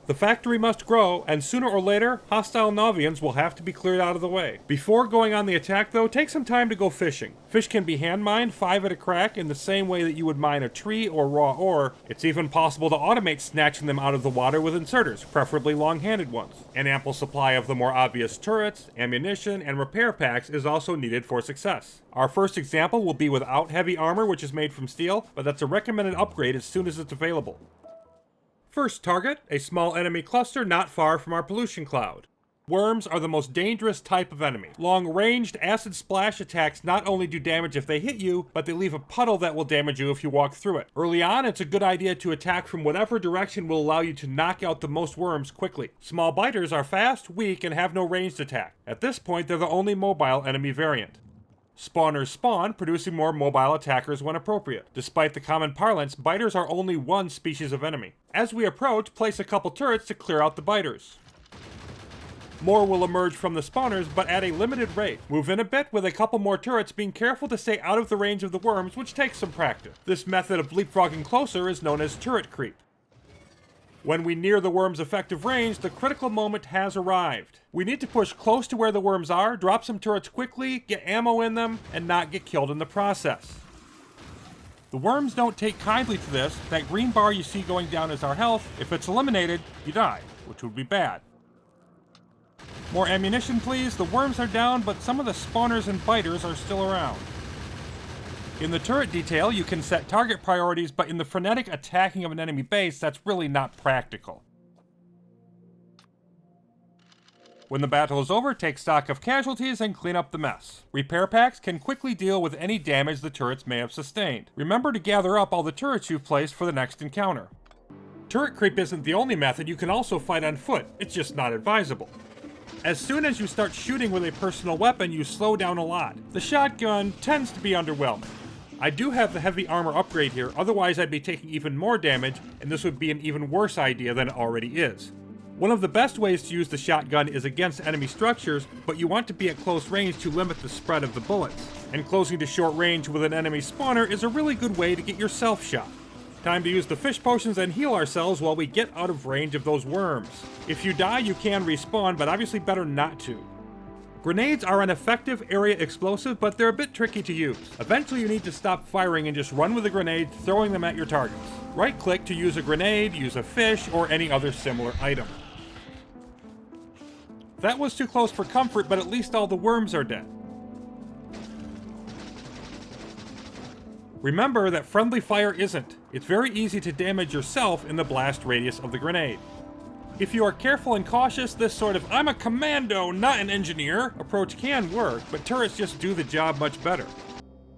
The factory must grow, and sooner or later, hostile Nauvians will have to be cleared out of the way. Before going on the attack though, take some time to go fishing. Fish can be hand mined 5 at a crack in the same way that you would mine a tree or raw ore. It's even possible to automate snatching them out of the water with inserters, preferably long-handed ones. An ample supply of the more obvious turrets, ammunition, and repair packs is also needed for success. Our first example will be without heavy armor, which is made from steel, but that's a recommended upgrade as soon as it's available. First target, a small enemy cluster not far from our pollution cloud. Worms are the most dangerous type of enemy. Long-ranged acid splash attacks not only do damage if they hit you, but they leave a puddle that will damage you if you walk through it. Early on, it's a good idea to attack from whatever direction will allow you to knock out the most worms quickly. Small biters are fast, weak, and have no ranged attack. At this point, they're the only mobile enemy variant. Spawners spawn, producing more mobile attackers when appropriate. Despite the common parlance, biters are only one species of enemy. As we approach, place a couple turrets to clear out the biters. More will emerge from the spawners, but at a limited rate. Move in a bit with a couple more turrets, being careful to stay out of the range of the worms, which takes some practice. This method of leapfrogging closer is known as turret creep. When we near the worm's effective range, the critical moment has arrived. We need to push close to where the worms are, drop some turrets quickly, get ammo in them, and not get killed in the process. The worms don't take kindly to this. That green bar you see going down is our health. If it's eliminated, you die, which would be bad. More ammunition, please. The worms are down, but some of the spawners and biters are still around. In the turret detail, you can set target priorities, but in the frenetic attacking of an enemy base, that's really not practical. When the battle is over, take stock of casualties and clean up the mess. Repair packs can quickly deal with any damage the turrets may have sustained. Remember to gather up all the turrets you've placed for the next encounter. Turret creep isn't the only method. You can also fight on foot. It's just not advisable. As soon as you start shooting with a personal weapon, you slow down a lot. The shotgun tends to be underwhelming. I do have the heavy armor upgrade here, otherwise I'd be taking even more damage, and this would be an even worse idea than it already is. One of the best ways to use the shotgun is against enemy structures, but you want to be at close range to limit the spread of the bullets. And closing to short range with an enemy spawner is a really good way to get yourself shot. Time to use the fish potions and heal ourselves while we get out of range of those worms. If you die, you can respawn, but obviously better not to. Grenades are an effective area explosive, but they're a bit tricky to use. Eventually you need to stop firing and just run with the grenade, throwing them at your targets. Right-click to use a grenade, use a fish, or any other similar item. That was too close for comfort, but at least all the worms are dead. Remember that friendly fire isn't. It's very easy to damage yourself in the blast radius of the grenade. If you are careful and cautious, this sort of "I'm a commando, not an engineer" approach can work, but turrets just do the job much better.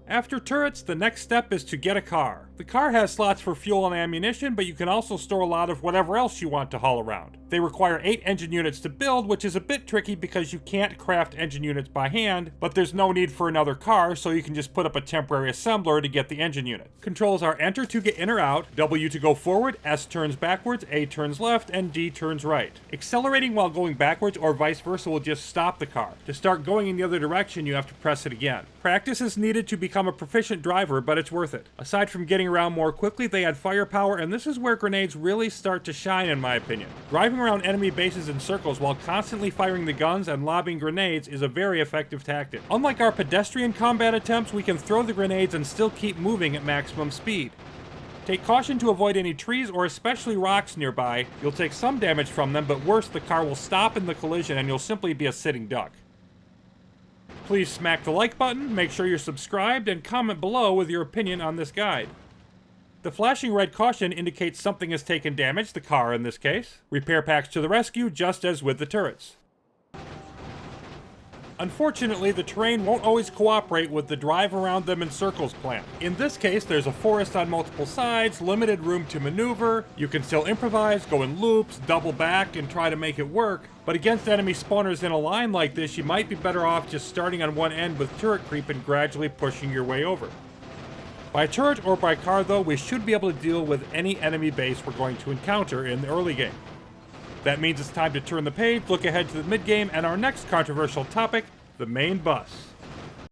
After turrets, the next step is to get a car. The car has slots for fuel and ammunition, but you can also store a lot of whatever else you want to haul around. They require 8 engine units to build, which is a bit tricky because you can't craft engine units by hand, but there's no need for another car, so you can just put up a temporary assembler to get the engine unit. Controls are enter to get in or out, W to go forward, S turns backwards, A turns left, and D turns right. Accelerating while going backwards or vice versa will just stop the car. To start going in the other direction, you have to press it again. Practice is needed to become a proficient driver, but it's worth it. Aside from getting around more quickly, they add firepower, and this is where grenades really start to shine in my opinion. Driving around enemy bases in circles while constantly firing the guns and lobbing grenades is a very effective tactic. Unlike our pedestrian combat attempts, we can throw the grenades and still keep moving at maximum speed. Take caution to avoid any trees or especially rocks nearby. You'll take some damage from them, but worse, the car will stop in the collision and you'll simply be a sitting duck. Please smack the like button, make sure you're subscribed, and comment below with your opinion on this guide. The flashing red caution indicates something has taken damage, the car in this case. Repair packs to the rescue, just as with the turrets. Unfortunately, the terrain won't always cooperate with the drive around them in circles plan. In this case, there's a forest on multiple sides, limited room to maneuver. You can still improvise, go in loops, double back, and try to make it work. But against enemy spawners in a line like this, you might be better off just starting on one end with turret creep and gradually pushing your way over. By turret or by car though, we should be able to deal with any enemy base we're going to encounter in the early game. That means it's time to turn the page, look ahead to the mid-game, and our next controversial topic, the main bus.